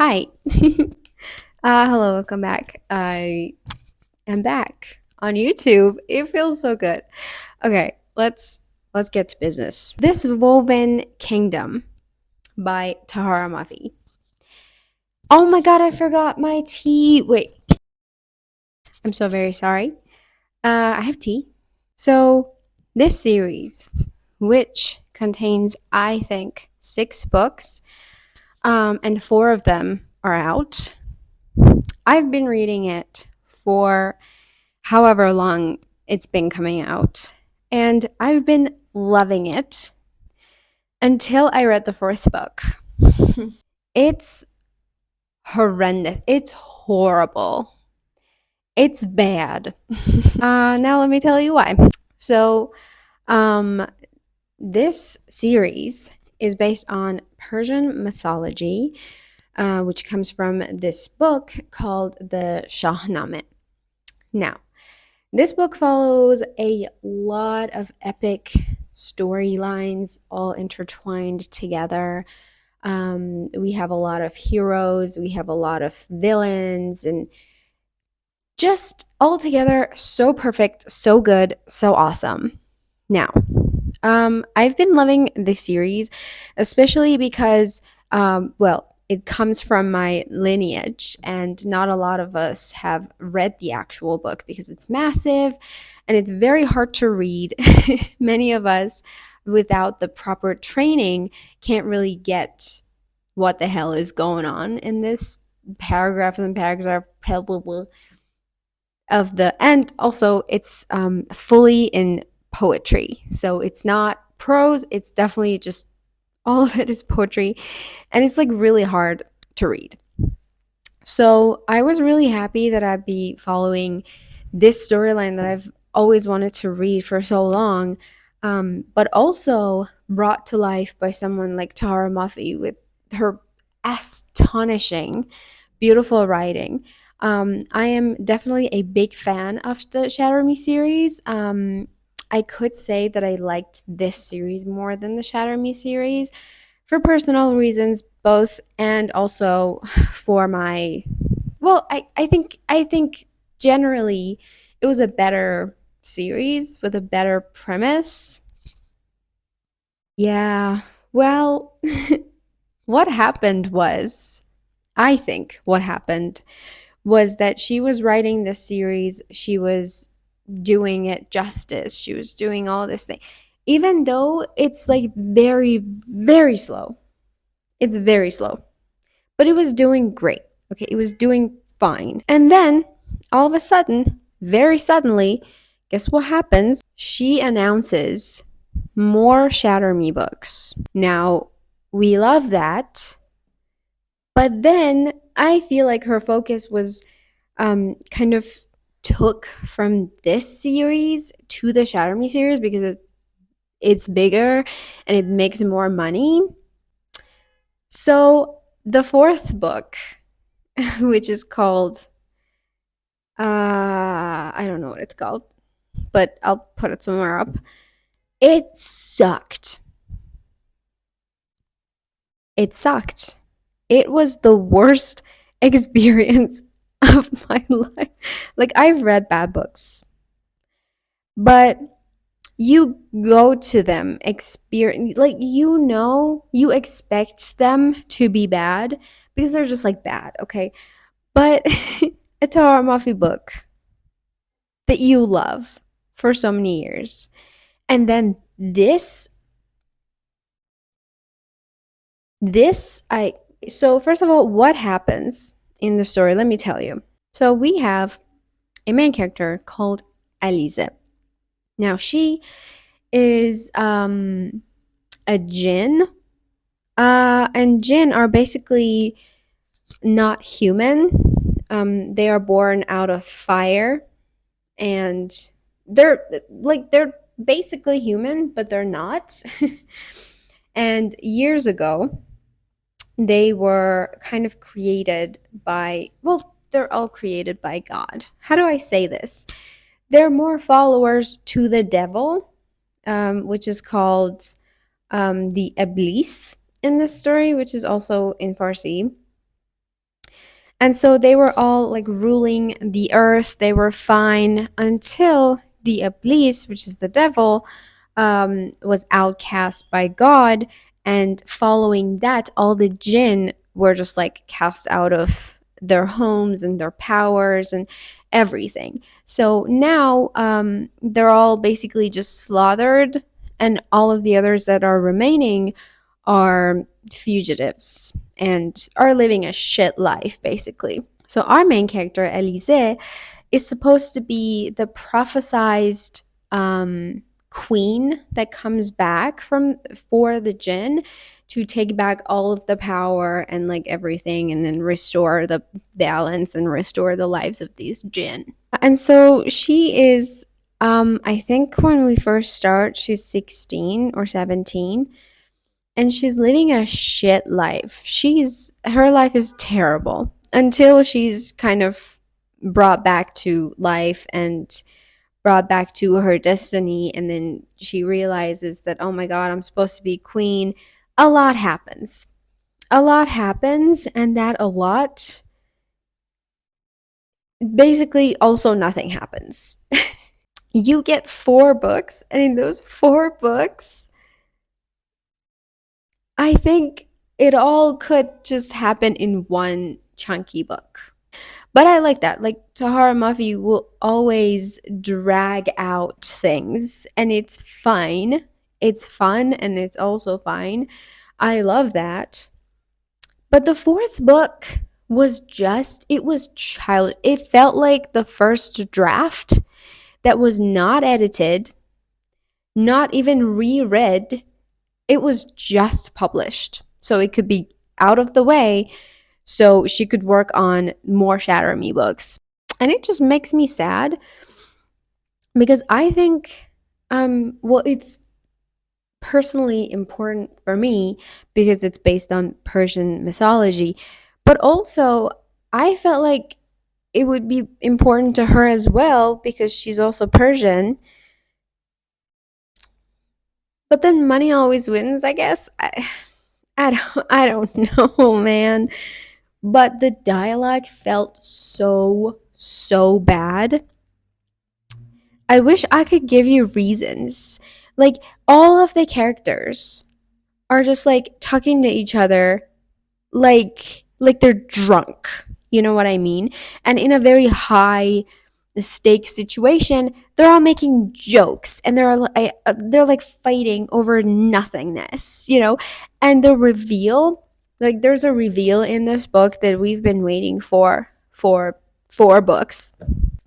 Hi. Hello, welcome back. I am back on YouTube. It feels so good. Okay, let's get to business. This Woven Kingdom by Tahereh Mafi. Oh my god, I forgot my tea. Wait, I'm so very sorry. I have tea. So, this series, which contains, I think, 6 books, and 4 of them are out. I've been reading it for however long it's been coming out, and I've been loving it until I read the 4th book. It's horrendous. It's horrible. It's bad. Now let me tell you why. So, um, this series is based on Persian mythology, which comes from this book called the Shahnameh. Now, this book follows a lot of epic storylines all intertwined together. We have a lot of heroes, we have a lot of villains, and just all together so perfect, so good, so awesome. Now, I've been loving this series, especially because, it comes from my lineage, and not a lot of us have read the actual book because it's massive and it's very hard to read. Many of us, without the proper training, can't really get what the hell is going on in this paragraph and paragraph of the end. Also, it's fully in poetry, so it's not prose. It's definitely just all of it is poetry, and it's like really hard to read. So I was really happy that I'd be following this storyline that I've always wanted to read for so long, but also brought to life by someone like Tara Muffy with her astonishing, beautiful writing. I am definitely a big fan of the Shatter Me series. I could say that I liked this series more than the Shatter Me series for personal reasons, both, and also for my, I think generally it was a better series with a better premise. Yeah. Well, what happened was, I think what happened was that she was writing this series, she was doing it justice, she was doing all this thing, even though it's like very, very slow. It's very slow, but it was doing great. Okay, it was doing fine. And then all of a sudden, very suddenly, guess what happens? She announces more Shatter Me books. Now, we love that, but then I feel like her focus was kind of took from this series to the Shatter Me series because it's bigger and it makes more money. So the 4th book, which is called, I don't know what it's called, but I'll put it somewhere up. It sucked. It sucked. It was the worst experience of my life. Like, I've read bad books, but you go to them experience, like, you expect them to be bad because they're just like bad, okay? But a Tara Mafi book that you love for so many years, and then this I so first of all, what happens in the story, let me tell you. So we have a main character called Alize. Now, she is a jinn, and jinn are basically not human. They are born out of fire, and they're basically human, but they're not. And years ago, they were kind of created by, well, they're all created by God. How do I say this? They're more followers to the devil, which is called the Iblis in this story, which is also in Farsi. And so they were all like ruling the earth. They were fine until the Iblis, which is the devil, was outcast by God. And following that, all the jinn were just like cast out of their homes and their powers and everything. So now they're all basically just slaughtered, and all of the others that are remaining are fugitives and are living a shit life, basically. So our main character, Elise, is supposed to be the prophesized queen that comes back from for the jinn to take back all of the power and like everything, and then restore the balance and restore the lives of these jinn. And so she is, I think when we first start, she's 16 or 17, and she's living a shit life. Her life is terrible until she's kind of brought back to life and brought back to her destiny, and then she realizes that, oh my god, I'm supposed to be queen. A lot happens. A lot happens, and that a lot basically also nothing happens. You get 4 books, and in those 4 books, I think it all could just happen in one chunky book. But I like that. Like Tahereh Mafi will always drag out things, and it's fine. It's fun and it's also fine. I love that. But the 4th book was just, it was child. It felt like the first draft that was not edited, not even reread. It was just published. So it could be out of the way so she could work on more Shatter Me books. And it just makes me sad because I think, well, it's personally important for me because it's based on Persian mythology, but also I felt like it would be important to her as well because she's also Persian. But then money always wins, I guess. I don't know, man. But the dialogue felt so bad. I wish I could give you reasons. Like, all of the characters are just like talking to each other like they're drunk. You know what I mean? And in a very high stake situation, they're all making jokes and they're like fighting over nothingness, you know? And the reveal, like there's a reveal in this book that we've been waiting for 4 books.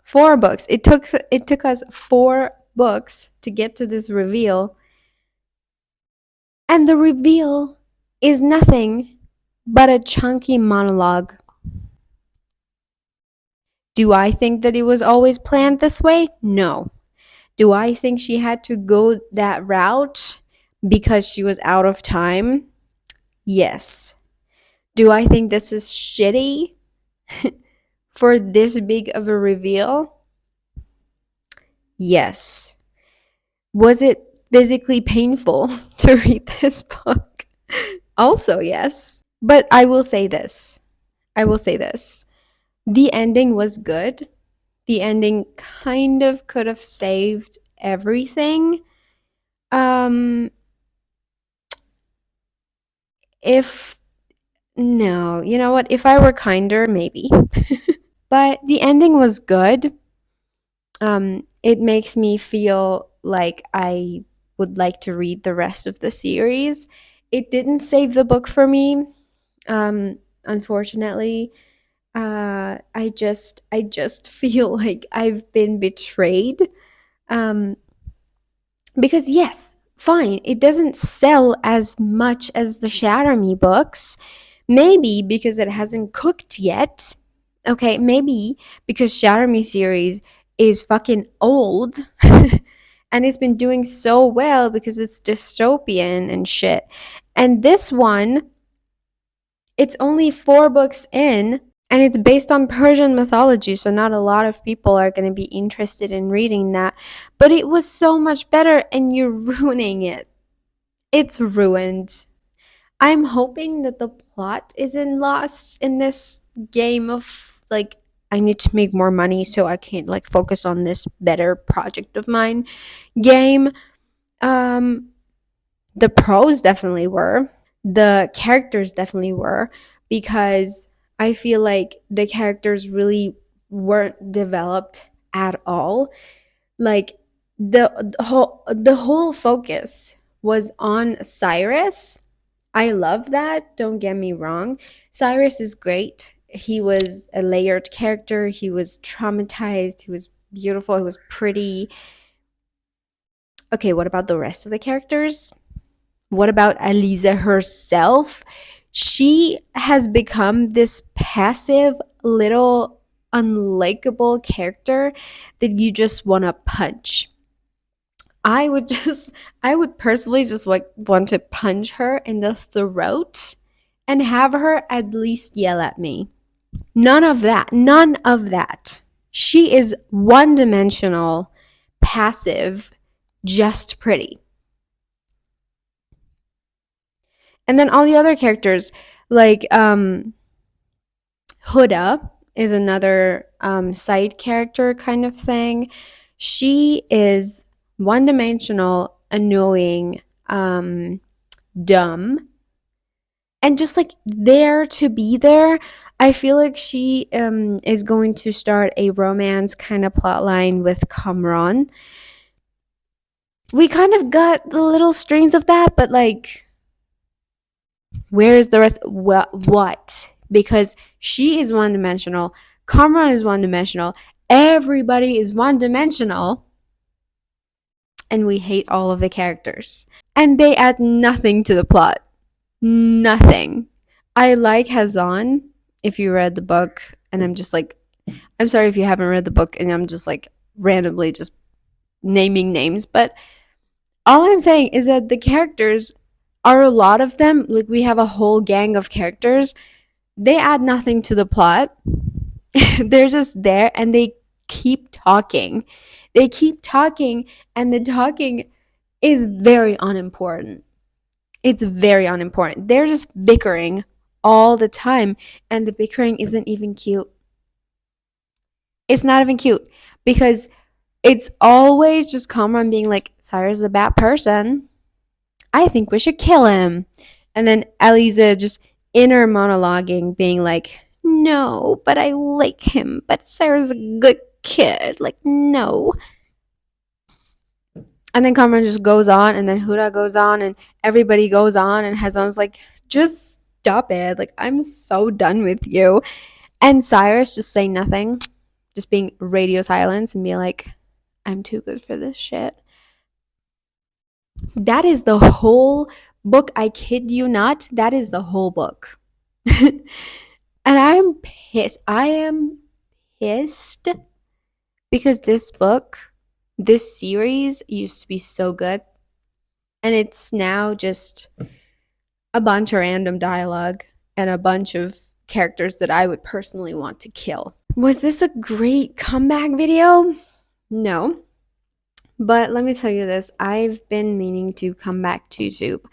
4 books. It took us 4 books to get to this reveal, and the reveal is nothing but a chunky monologue. Do I think that it was always planned this way? No. Do I think she had to go that route because she was out of time? Yes. Do I think this is shitty for this big of a reveal? Yes. Was it physically painful to read this book? Also, yes. But I will say this. I will say this. The ending was good. The ending kind of could have saved everything. Um if no, you know what? If I were kinder, maybe. But the ending was good. It makes me feel like I would like to read the rest of the series. It didn't save the book for me, unfortunately. I just feel like I've been betrayed. Um, because yes, fine, it doesn't sell as much as the Shatter Me books. Maybe because it hasn't cooked yet. Okay, maybe because Shatter Me series is fucking old and it's been doing so well because it's dystopian and shit. And this one, it's only 4 books in, and it's based on Persian mythology, so not a lot of people are going to be interested in reading that. But it was so much better, and you're ruining it. It's ruined. I'm hoping that the plot isn't lost in this game of like I need to make more money so I can like focus on this better project of mine game. Um the pros definitely were. The characters definitely were because I feel like the characters really weren't developed at all. Like the whole focus was on Cyrus. I love that, don't get me wrong. Cyrus is great. He was a layered character. He was traumatized. He was beautiful. He was pretty. Okay, what about the rest of the characters? What about Aliza herself? She has become this passive little unlikable character that you just want to punch. I would just, I would personally just like want to punch her in the throat and have her at least yell at me. None of that. None of that. She is one dimensional, passive, just pretty. And then all the other characters, like Huda is another side character kind of thing. She is one dimensional, annoying, dumb, and just like there to be there. I feel like she is going to start a romance kind of plot line with Kamran. We kind of got the little strings of that, but like, where's the rest? What? Because she is one dimensional. Kamran is one dimensional. Everybody is one dimensional. And we hate all of the characters. And they add nothing to the plot. Nothing. I like Hazan, if you read the book, and I'm just like, I'm sorry if you haven't read the book, and I'm just like randomly just naming names, but all I'm saying is that the characters are a lot of them. Like, we have a whole gang of characters. They add nothing to the plot. They're just there and they keep talking. They keep talking, and the talking is very unimportant. It's very unimportant. They're just bickering all the time, and the bickering isn't even cute. It's not even cute because it's always just Kamran being like, Cyrus is a bad person. I think we should kill him. And then Eliza just inner monologuing, being like, no, but I like him. But Sarah's a good kid. Like, no. And then Kamran just goes on, and then Huda goes on, and everybody goes on, and Hazan's like, just stop it. Like, I'm so done with you. And Cyrus just saying nothing, just being radio silence and be like, I'm too good for this shit. That is the whole book. I kid you not. That is the whole book. And I'm pissed. I am pissed because this book, this series used to be so good. And it's now just a bunch of random dialogue and a bunch of characters that I would personally want to kill. Was this a great comeback video? No. But let me tell you this, I've been meaning to come back to YouTube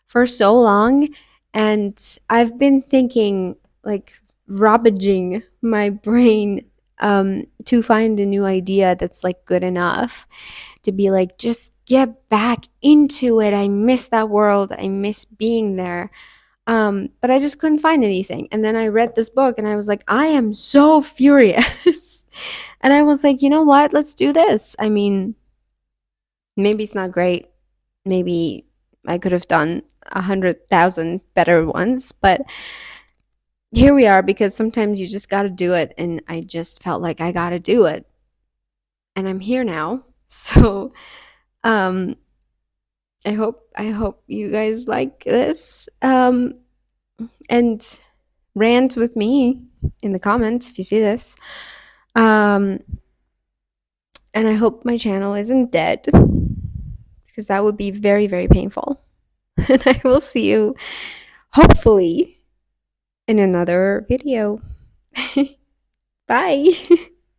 for so long, and I've been thinking, like, ravaging my brain to find a new idea that's like good enough to be like, just get back into it. I miss that world. I miss being there. But I just couldn't find anything. And then I read this book and I was like, I am so furious. And I was like, you know what? Let's do this. I mean, maybe it's not great. Maybe I could have done 100,000 better ones, but here we are because sometimes you just got to do it. And I just felt like I got to do it. And I'm here now. So, um, I hope you guys like this. And rant with me in the comments if you see this. And I hope my channel isn't dead because that would be very, very painful. And I will see you hopefully in another video. Bye.